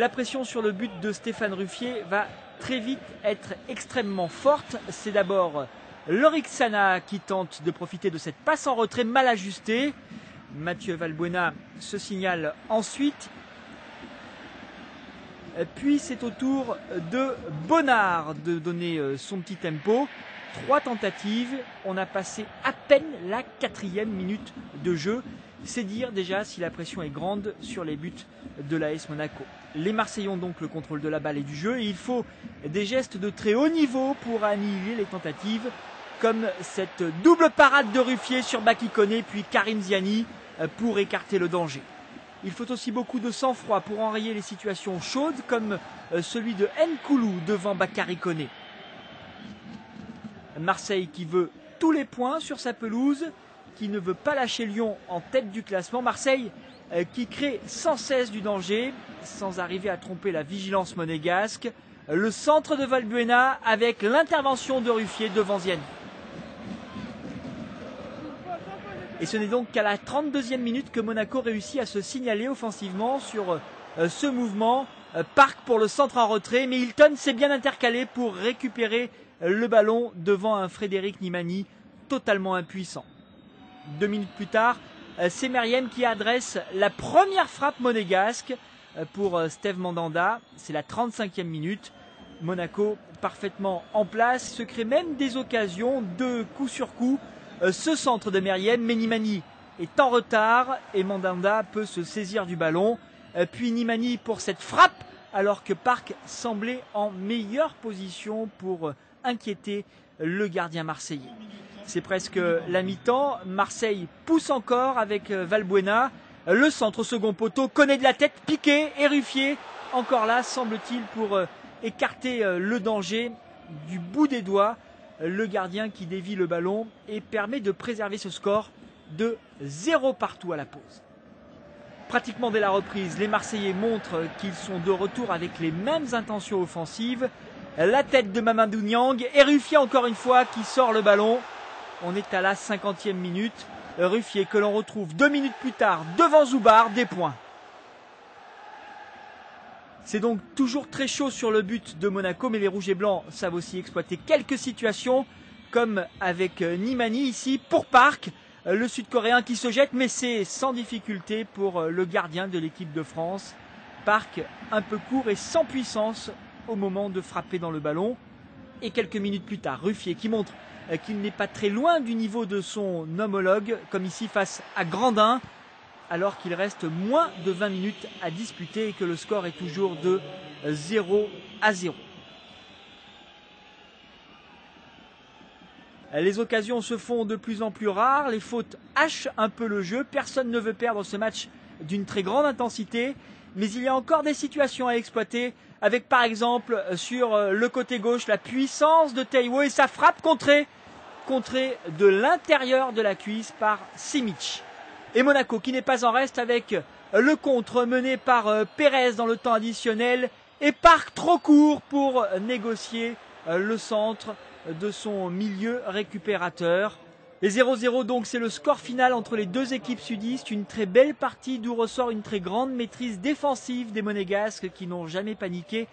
La pression sur le but de Stéphane Ruffier va très vite être extrêmement forte. C'est d'abord Lorik Sana qui tente de profiter de cette passe en retrait mal ajustée. Mathieu Valbuena se signale ensuite. Puis c'est au tour de Bonnard de donner son petit tempo. 3 tentatives, on a passé à peine la 4e minute de jeu. C'est dire déjà si la pression est grande sur les buts de l'AS Monaco. Les Marseillais ont donc le contrôle de la balle et du jeu et il faut des gestes de très haut niveau pour annihiler les tentatives, comme cette double parade de Ruffier sur Baki Koné puis Karim Ziani pour écarter le danger. Il faut aussi beaucoup de sang-froid pour enrayer les situations chaudes comme celui de Nkoulou devant Bakary Koné. Marseille qui veut tous les points sur sa pelouse, qui ne veut pas lâcher Lyon en tête du classement. Marseille qui crée sans cesse du danger, sans arriver à tromper la vigilance monégasque. Le centre de Valbuena avec l'intervention de Ruffier devant Ziani. Et ce n'est donc qu'à la 32e minute que Monaco réussit à se signaler offensivement sur ce mouvement. Park pour le centre en retrait, mais Hilton s'est bien intercalé pour récupérer le ballon devant un Frédéric Nimani totalement impuissant. 2 minutes plus tard, c'est Meriem qui adresse la première frappe monégasque pour Steve Mandanda. C'est la 35e minute. Monaco parfaitement en place, se crée même des occasions de coup sur coup. Ce centre de Meriem, mais Nimani est en retard et Mandanda peut se saisir du ballon. Puis Nimani pour cette frappe alors que Park semblait en meilleure position pour inquiéter le gardien marseillais. C'est presque la mi-temps. Marseille pousse encore avec Valbuena. Le centre au second poteau, Koné de la tête, piqué et Ruffier. Encore là, semble-t-il, pour écarter le danger du bout des doigts. Le gardien qui dévie le ballon et permet de préserver ce score de 0 partout à la pause. Pratiquement dès la reprise, les Marseillais montrent qu'ils sont de retour avec les mêmes intentions offensives. La tête de Mamadou Niang et Ruffier encore une fois qui sort le ballon. On est à la 50e minute. Ruffier que l'on retrouve 2 minutes plus tard devant Zubar, des points. C'est donc toujours très chaud sur le but de Monaco, mais les Rouges et Blancs savent aussi exploiter quelques situations, comme avec Nimani ici pour Park, le Sud-Coréen qui se jette, mais c'est sans difficulté pour le gardien de l'équipe de France. Park un peu court et sans puissance au moment de frapper dans le ballon. Et quelques minutes plus tard, Ruffier qui montre qu'il n'est pas très loin du niveau de son homologue, comme ici face à Grandin, alors qu'il reste moins de 20 minutes à disputer et que le score est toujours de 0-0. Les occasions se font de plus en plus rares, les fautes hachent un peu le jeu, personne ne veut perdre ce match d'une très grande intensité, mais il y a encore des situations à exploiter, avec par exemple sur le côté gauche la puissance de Taiwo et sa frappe contrée de l'intérieur de la cuisse par Simic. Et Monaco qui n'est pas en reste avec le contre mené par Pérez dans le temps additionnel et Park trop court pour négocier le centre de son milieu récupérateur. Les 0-0 donc c'est le score final entre les deux équipes sudistes, une très belle partie d'où ressort une très grande maîtrise défensive des Monégasques qui n'ont jamais paniqué.